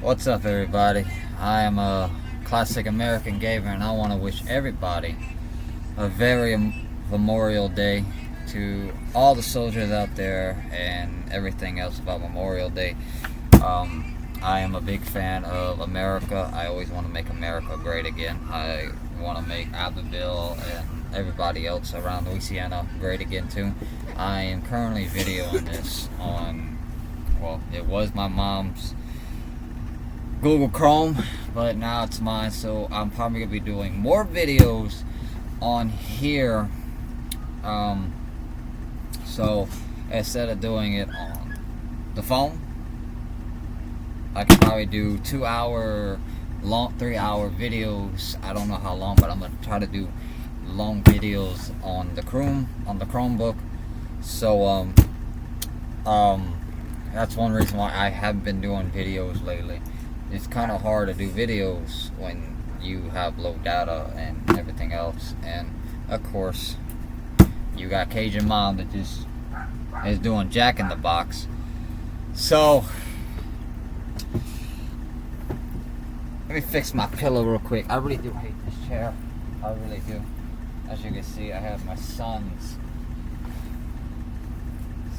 What's up, everybody? I am a classic American gamer, and I want to wish everybody a very Memorial Day to all the soldiers out there and everything else about Memorial Day. I am a big fan of America. I always want to make America great again. I want to make Abbeville and everybody else around Louisiana great again too. I am currently videoing this on, well, it was my mom's Google Chrome, but now it's mine, so I'm probably gonna be doing more videos on here. So instead of doing it on the phone, I could probably do 2-hour long, 3-hour videos. I don't know how long, but I'm gonna try to do long videos on the Chromebook. So that's one reason why I haven't been doing videos lately. It's kind of hard to do videos when you have low data and everything else, and of course you got Cajun Mom that just is doing Jack in the Box. So let me fix my pillow real quick. I really do hate this chair. I really do. As you can see, I have my son's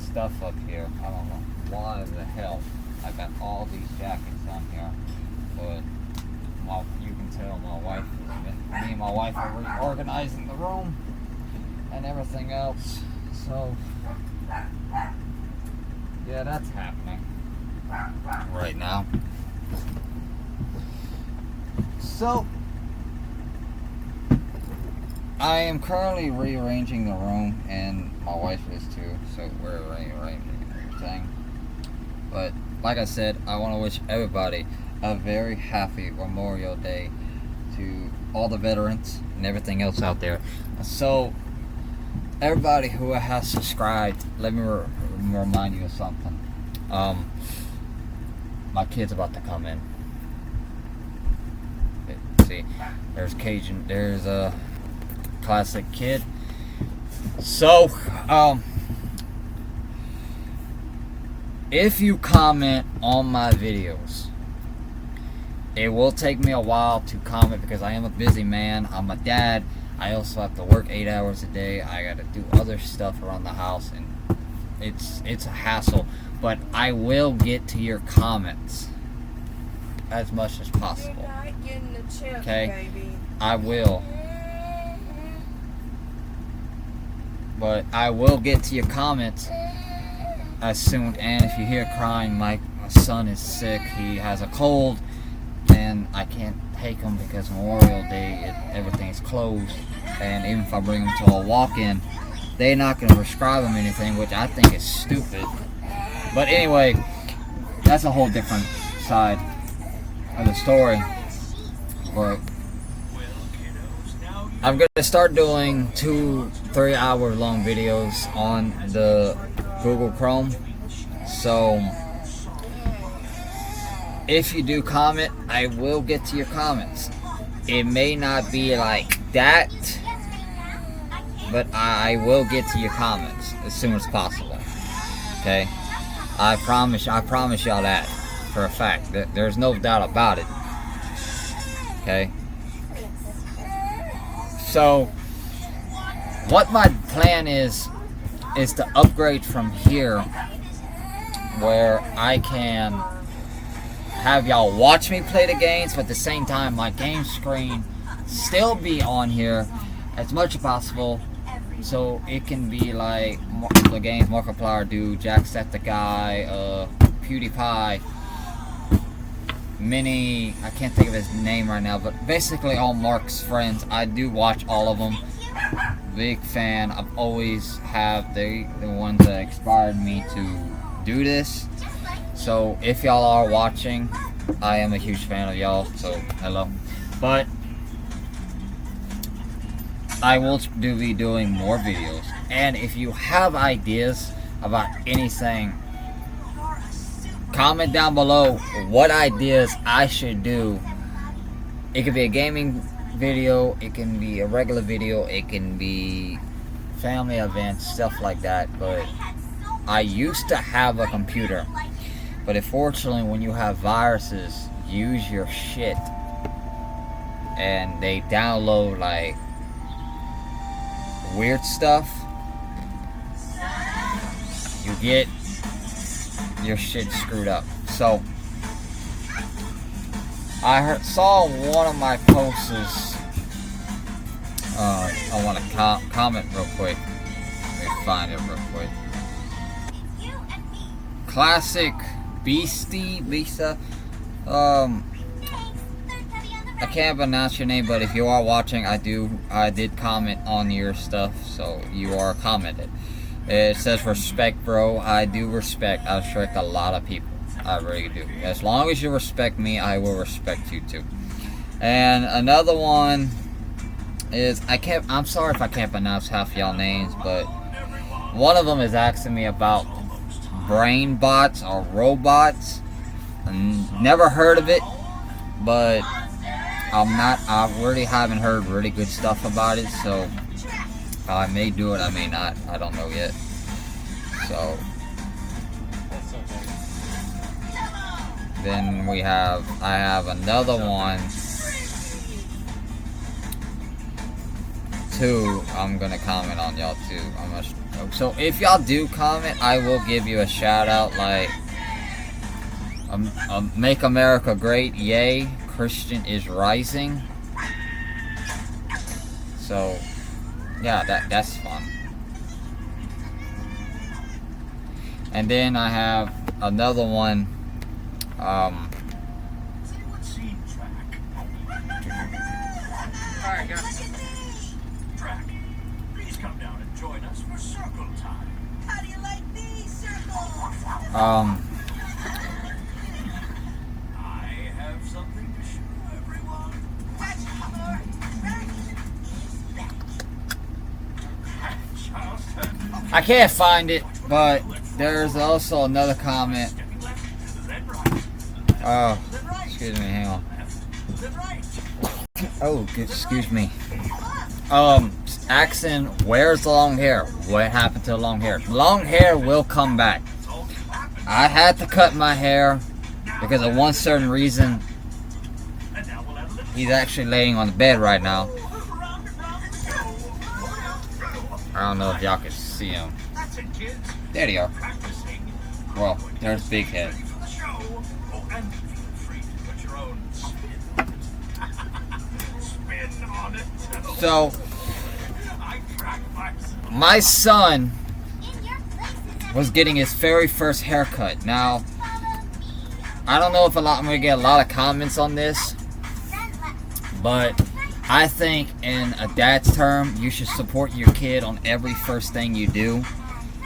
stuff up here. I don't know why the hell I got all these jackets on here, but you can tell me and my wife are reorganizing the room and everything else. So yeah, that's happening right now. So I am currently rearranging the room, and my wife is too, so we're rearranging everything. But like I said, I want to wish everybody a very happy Memorial Day to all the veterans and everything else out there. So everybody who has subscribed, let me remind you of something. My kid's about to come in. See, there's Cajun, there's a classic kid. So if you comment on my videos, it will take me a while to comment because I am a busy man. I'm a dad. I also have to work 8 hours a day. I gotta do other stuff around the house, and it's a hassle. But I will get to your comments as much as possible. Okay, I will. But I will get to your comments as soon. And if you hear crying, my son is sick. He has a cold, and I can't take him because Memorial Day, everything is closed. And even if I bring him to a walk-in, they're not going to prescribe him anything, which I think is stupid. But anyway, that's a whole different side of the story. But I'm going to start doing 2-3 hour long videos on the Google Chrome. So if you do comment, I will get to your comments. It may not be like that, but I will get to your comments as soon as possible. Okay? I promise y'all that for a fact. There's no doubt about it. Okay? So what my plan is to upgrade from here where I can have y'all watch me play the games, but at the same time my game screen still be on here as much as possible, so it can be like the games Markiplier do, Jacksepticeye, PewDiePie, Mini, I can't think of his name right now, but basically all Mark's friends. I do watch all of them. Big fan. I've always have the ones that inspired me to do this. So if y'all are watching, I am a huge fan of y'all, so hello. But I will be doing more videos, and if you have ideas about anything, comment down below what ideas I should do. It could be a gaming video, it can be a regular video, it can be family events, stuff like that. But I used to have a computer But unfortunately, when you have viruses use your shit and they download like weird stuff, you get your shit screwed up. So I saw one of my posts. I want to comment real quick. Let me find it real quick. Classic Beasta. I can't pronounce your name, but if you are watching, I did comment on your stuff, so you are commented. It says respect, bro. I do respect. I respect a lot of people. I really do. As long as you respect me, I will respect you too. And another one is I'm sorry if I can't pronounce half y'all names, but one of them is asking me about brain bots or robots. Never heard of it, but I really haven't heard really good stuff about it, so I may do it, I may not, I don't know yet. So then I have another one too. I'm gonna comment on y'all too. So if y'all do comment, I will give you a shout out, like Make America Great, yay, Christian is rising. So yeah, that's fun. And then I have another one. Alright guys. Track, please come down and join us for circle time. How do you like these circles? I have something to show everyone. I can't find it, but there's also another comment. Oh, excuse me, hang on. Oh, excuse me. Asking, where's the long hair? What happened to the long hair? Long hair will come back. I had to cut my hair because of one certain reason. He's actually laying on the bed right now. I don't know if y'all can see him. There they are. Well, there's Big Head. So, my son was getting his very first haircut. Now, I don't know if I'm going to get a lot of comments on this, but I think in a dad's term, you should support your kid on every first thing you do.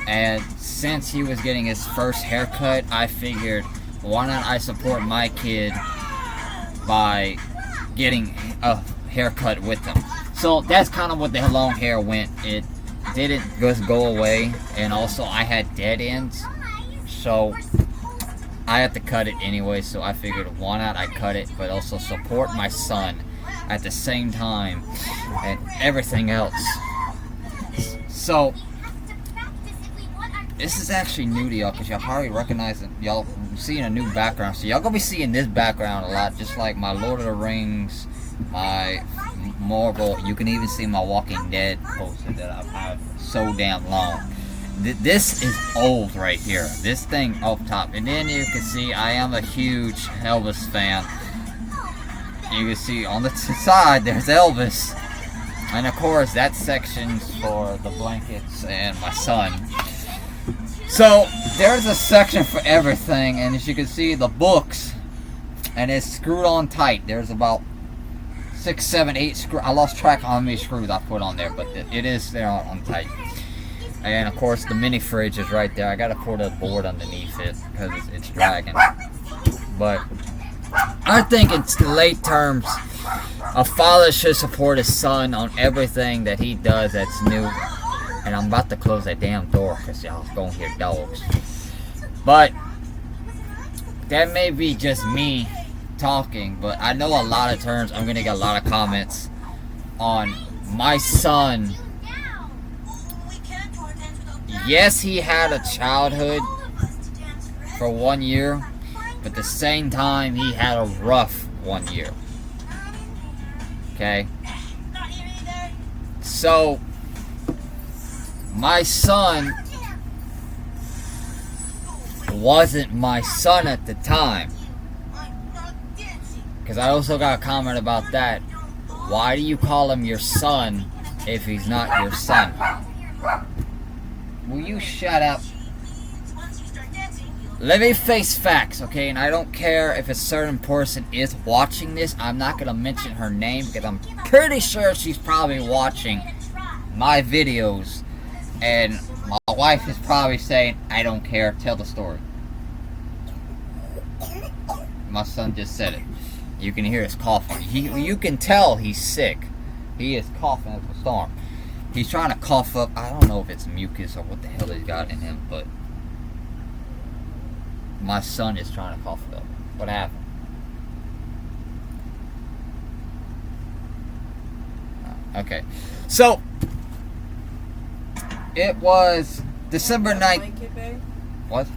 And since he was getting his first haircut, I figured, why not I support my kid by getting a haircut with him. So that's kind of what the long hair went. It didn't just go away, and also I had dead ends, so I had to cut it anyway. So I figured, why not I cut it, but also support my son at the same time and everything else. So this is actually new to y'all because y'all already recognize it. Y'all seeing a new background, so y'all gonna be seeing this background a lot, just like my Lord of the Rings, my Marvel. You can even see my Walking Dead poster that I've had so damn long. This is old right here. This thing up top, and then you can see I am a huge Elvis fan. You can see on the side there's Elvis, and of course that section's for the blankets and my son. So there's a section for everything, and as you can see, the books, and it's screwed on tight. There's about 6, 7, 8 screws. I lost track of how many screws I put on there, but it is there on tight. And of course the mini fridge is right there. I gotta put a board underneath it because it's dragging. But I think in late terms, a father should support his son on everything that he does that's new. And I'm about to close that damn door because y'all gonna hear dogs. But that may be just me talking, but I know a lot of terms I'm gonna get a lot of comments on my son. Yes, he had a childhood, for 1 year, but at the same time, he had a rough 1 year. Okay? So, my son wasn't my son at the time. Because I also got a comment about that. Why do you call him your son if he's not your son? Will you shut up? Let me face facts, okay? And I don't care if a certain person is watching this. I'm not going to mention her name because I'm pretty sure she's probably watching my videos. And my wife is probably saying, I don't care, tell the story. My son just said it. You can hear his coughing. You can tell he's sick. He is coughing up a storm. He's trying to cough up. I don't know if it's mucus or what the hell he's got in him, but my son is trying to cough it up. What happened? Okay. So, it was December 9th. What?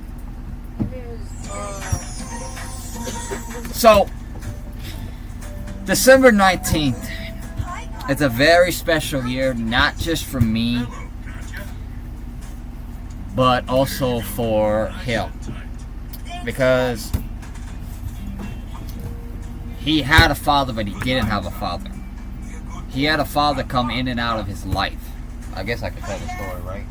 So, December 19th. It's a very special year, not just for me, but also for him. Because he had a father, but he didn't have a father. He had a father come in and out of his life. I guess I could tell the story, right?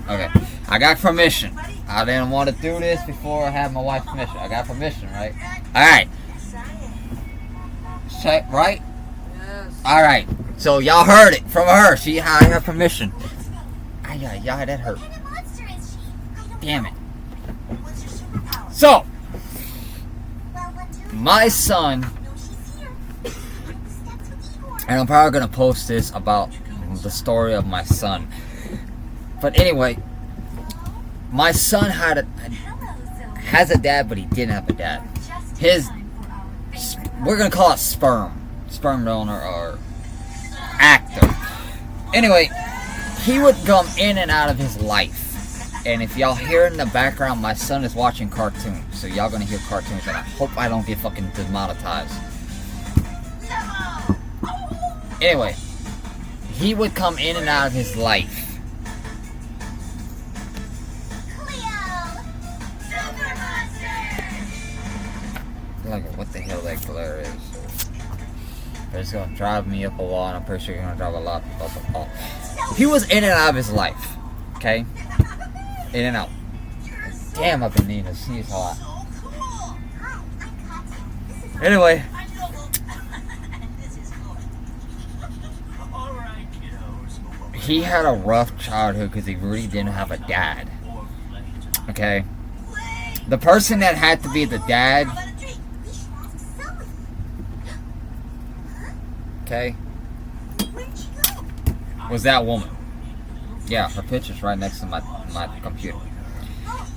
Okay. I got permission. I didn't want to do this before I had my wife's permission. I got permission, right? Alright. Check, right? Yes. Alright. So y'all heard it from her. She had her permission. Yeah, that hurt. Damn it. So, my son, and I'm probably going to post this about the story of my son. But anyway, my son has a dad, but he didn't have a dad. We're going to call it sperm donor or actor. Anyway, he would come in and out of his life. And if y'all hear in the background, my son is watching cartoons. So y'all gonna hear cartoons, and I hope I don't get fucking demonetized. Anyway, he would come in and out of his life. Like, what the hell that glare is? It's gonna drive me up a wall, and I'm pretty sure you're gonna drive a lot up a wall. He was in and out of his life, okay? In and out. Damn, I've been needing to sneeze a lot. Anyway. He had a rough childhood because he really didn't have a dad. Okay? The person that had to be the dad. Okay? Was that woman. Yeah, her picture's right next to my computer.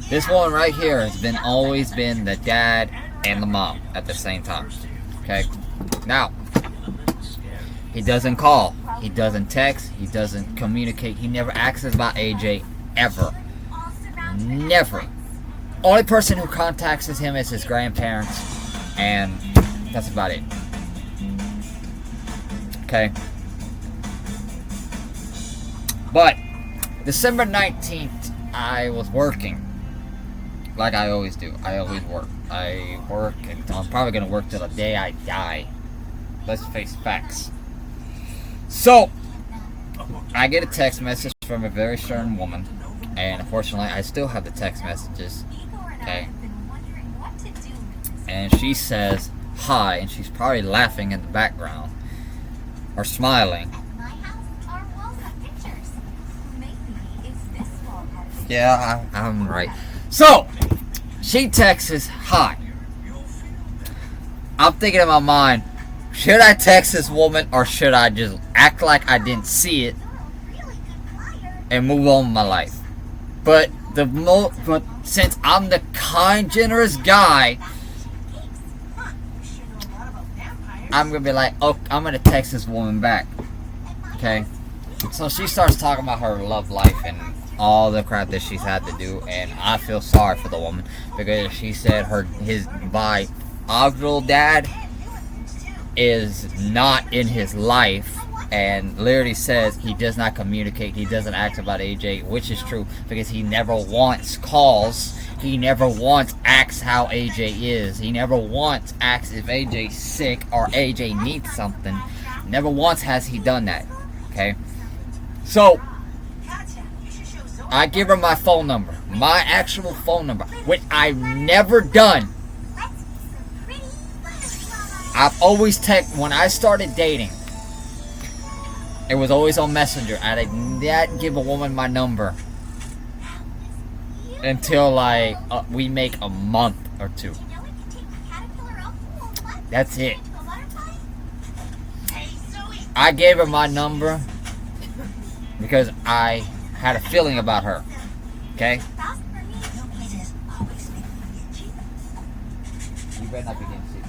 This one right here has always been the dad and the mom at the same time. Okay? Now, he doesn't call. He doesn't text. He doesn't communicate. He never asks us about AJ ever. Never. Only person who contacts him is his grandparents, and that's about it. Okay? But December 19th, I was working. Like I always do. I always work. I work, and I'm probably going to work till the day I die. Let's face facts. So, I get a text message from a very certain woman. And unfortunately, I still have the text messages. Okay? And she says, hi. And she's probably laughing in the background. Or smiling. Yeah, I'm right. So, she texts, hi. I'm thinking in my mind, should I text this woman or should I just act like I didn't see it and move on with my life? But since I'm the kind, generous guy, I'm gonna be like, oh, I'm gonna text this woman back. Okay? So she starts talking about her love life and all the crap that she's had to do, and I feel sorry for the woman because she said his biological dad is not in his life, and literally says he does not communicate, he doesn't ask about AJ, which is true because he never once calls, he never once asks how AJ is, he never once asks if AJ's sick or AJ needs something. Never once has he done that. Okay, so I give her my phone number, my actual phone number, which I've never done. I've always when I started dating, it was always on Messenger. I didn't give a woman my number until like we make a month or two. That's it. I gave her my number because I had a feeling about her. Okay? You better not be getting sick.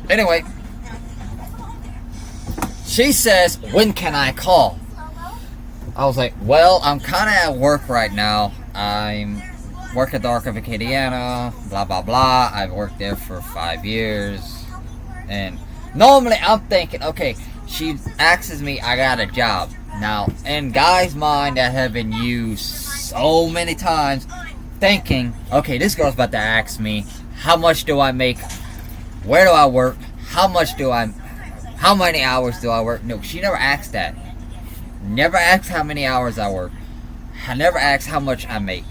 Anyway, she says, when can I call? I was like, well, I'm kind of at work right now. I'm work at the Arc of Acadiana, blah, blah, blah. I've worked there for 5 years. And normally I'm thinking, okay, she asks me, I got a job. Now, in guys' mind that have been used so many times, thinking, okay, this girl's about to ask me, how much do I make? Where do I work? How many hours do I work? No, she never asked that. Never asked how many hours I work. I never asked how much I make.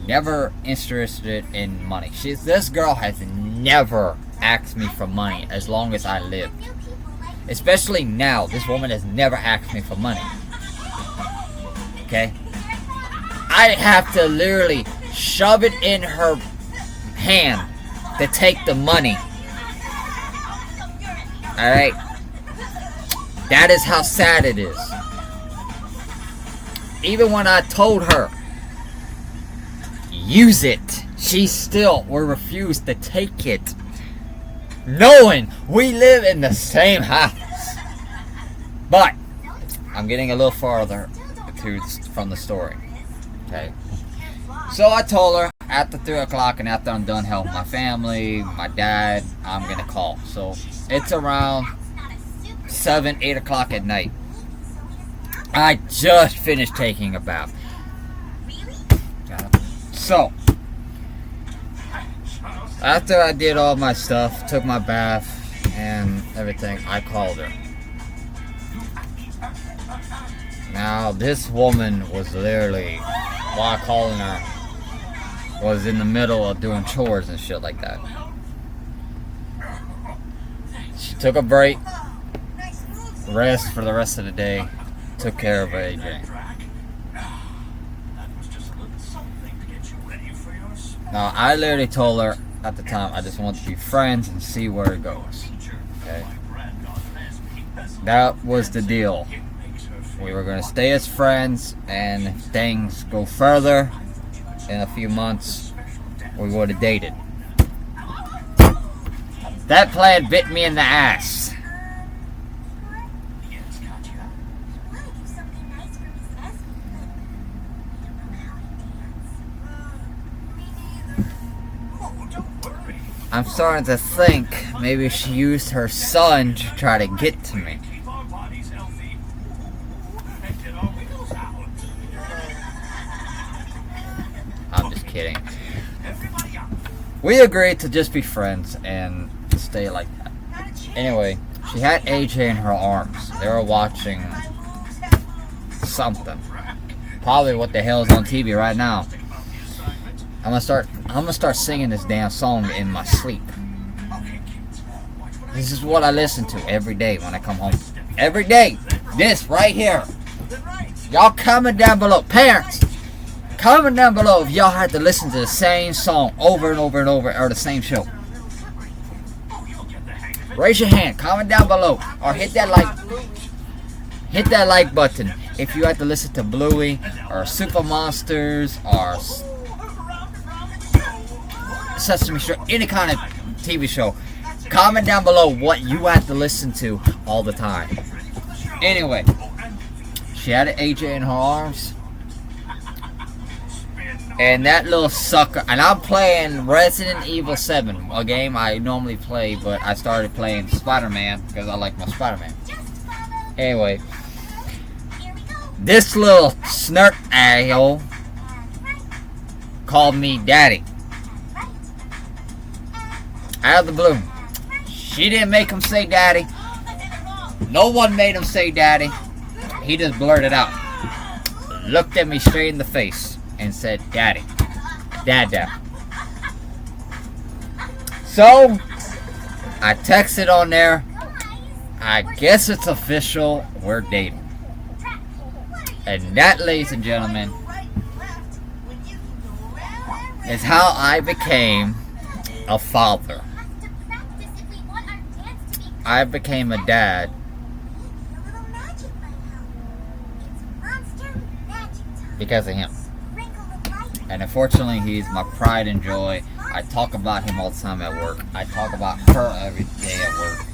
Never interested in money. This girl has never asked me for money as long as I live. Especially now, this woman has never asked me for money. Okay? I have to literally shove it in her hand to take the money. Alright? That is how sad it is. Even when I told her, use it, she still will refuse to take it. Knowing we live in the same house. But I'm getting a little farther from the story. Okay. So I told her after 3 o'clock and after I'm done helping my family, my dad, I'm gonna call. So it's around 7, 8 o'clock at night. I just finished taking a bath. So after I did all my stuff, took my bath and everything, I called her. Now, this woman was literally, while calling her, was in the middle of doing chores and shit like that. She took a break, rest for the rest of the day, took care of AJ. Now, I literally told her at the time, I just want to be friends and see where it goes. Okay? That was the deal. We were going to stay as friends, and if things go further in a few months, we would have dated. That plan bit me in the ass. I'm starting to think maybe she used her son to try to get to me. I'm just kidding. We agreed to just be friends and stay like that. Anyway, she had AJ in her arms. They were watching something. Probably what the hell is on TV right now. I'm gonna start singing this damn song in my sleep. This is what I listen to every day when I come home. Every day. This right here. Y'all comment down below. Parents, comment down below if y'all had to listen to the same song over and over and over, or the same show. Raise your hand. Comment down below, or hit that like button if you had to listen to Bluey or Super Monsters or Sesame Street, any kind of TV show. Comment down below what you have to listen to all the time. Anyway, She had an AJ in her arms. And that little sucker, and I'm playing Resident Evil 7, a game I normally play, but I started playing Spider-Man because I like my Spider-Man. Anyway, this little snert a-hole called me daddy. Out of the blue. She didn't make him say daddy. No one made him say daddy. He just blurted out. Looked at me straight in the face and said, daddy. Dada. So, I texted on there. I guess it's official. We're dating. And that, ladies and gentlemen, is how I became a father. I became a dad because of him. And unfortunately, he's my pride and joy. I talk about him all the time at work. I talk about her every day at work.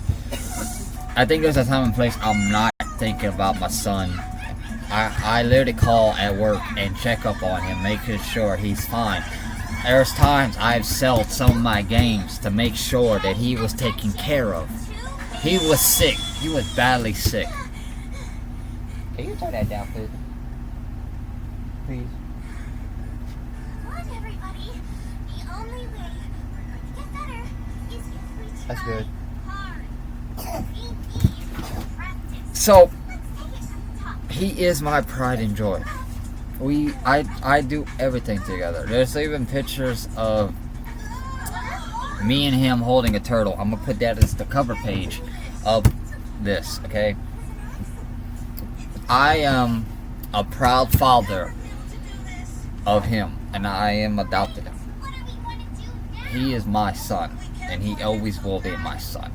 I think there's a time and place I'm not thinking about my son. I literally call at work and check up on him, making sure he's fine. There's times I've sold some of my games to make sure that he was taken care of. He was sick. He was badly sick. Can you turn that down, please? Please. Everybody, the only way we're going to get better is if we try That's good. hard. We need practice. So, Let's take it from the top. he is my pride and joy. I do everything together. There's even pictures of me and him holding a turtle. I'm gonna put that as the cover page of this, okay? I am a proud father of him, and I am adopted him. What are we going to do now? He is my son, and he always will be my son.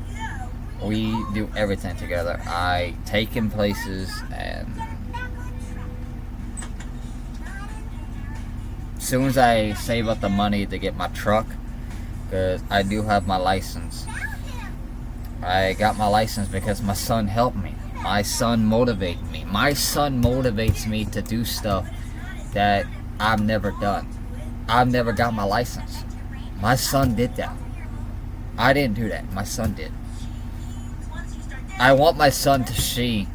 We do everything together. I take him places, and as soon as I save up the money to get my truck, because I do have my license. I got my license because my son helped me. My son motivated me. My son motivates me to do stuff that I've never done. I've never got my license. My son did that. I didn't do that. My son did. I want my son to see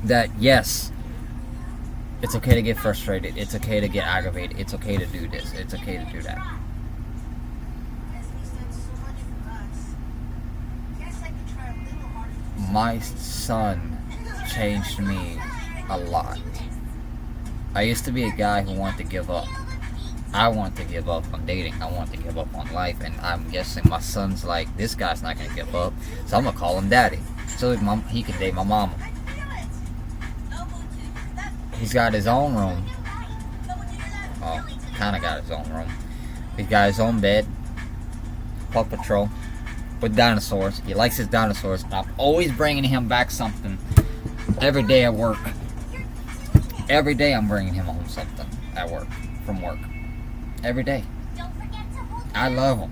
that, yes, it's okay to get frustrated. It's okay to get aggravated. It's okay to do this. It's okay to do that. My son changed me a lot. I used to be a guy who wanted to give up. I want to give up on dating. I want to give up on life. And I'm guessing my son's like, this guy's not going to give up. So I'm going to call him daddy. So he can date my mama. He's got his own room. Well, kind of got his own room. He's got his own bed. Paw Patrol. With dinosaurs. He likes his dinosaurs. I'm always bringing him back something. Every day at work. Every day I'm bringing him home something at work. From work. Every day. Don't forget to hold I love him.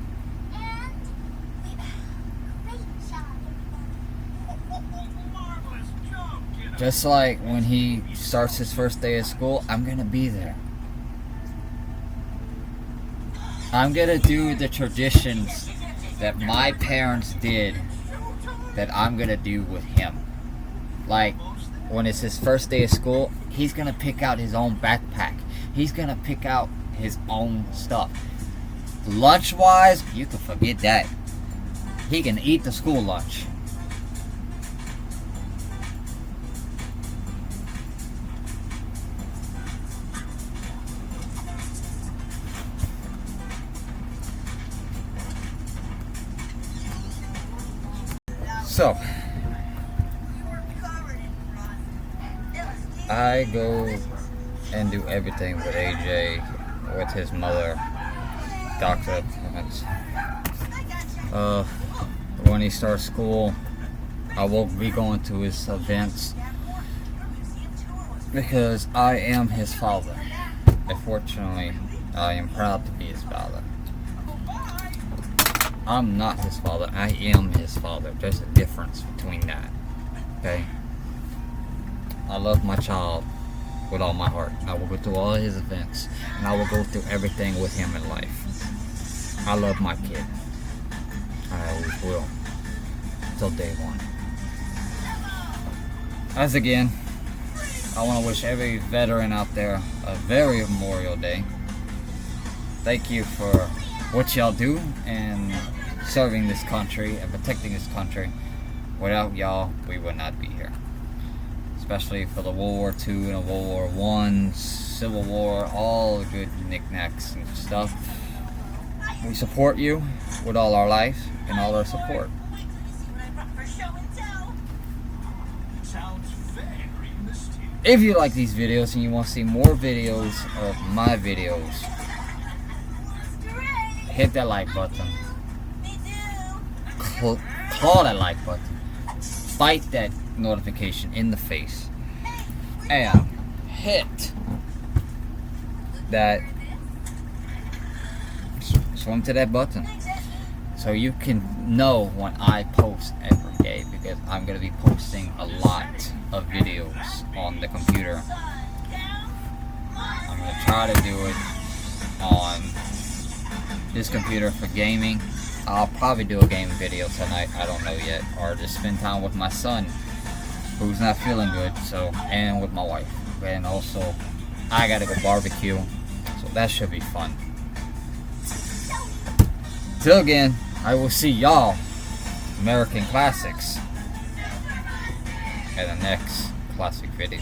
and great job, everybody. Marvelous job, kiddo. Just like when he starts his first day of school, I'm gonna be there. I'm gonna do the traditions that my parents did that I'm gonna do with him. Like when it's his first day of school, he's gonna pick out his own backpack. He's gonna pick out his own stuff. Lunch wise, you can forget that. He can eat the school lunch. So, I go and do everything with AJ, with his mother, doctor appointments. When he starts school, I won't be going to his events because I am his father. Unfortunately, I am proud to be his father. I'm not his father, I am his father. There's a difference between that. Okay? I love my child with all my heart. I will go through all his events, and I will go through everything with him in life. I love my kid. I always will. Till day one. As again, I want to wish every veteran out there a very Memorial Day. Thank you for what y'all do and serving this country and protecting this country. Without y'all, we would not be here. Especially for the World War II and the World War I, Civil War, all the good knickknacks and stuff. We support you with all our life and all our support. Wait till you see what I brought for show and tell. Sounds very mysterious. If you like these videos and you want to see more videos of my videos, Hooray! hit that like button. Me too. Claw that like button. Fight that notification in the face. And hit that swim to that button so you can know when I post every day, because I'm going to be posting a lot of videos on the computer. I'm going to try to do it on this computer for gaming. I'll probably do a gaming video tonight, I don't know yet, or just spend time with my son who's not feeling good, so, and with my wife. And also I gotta go barbecue, so that should be fun. Till again, I will see y'all American Classics in the next classic video.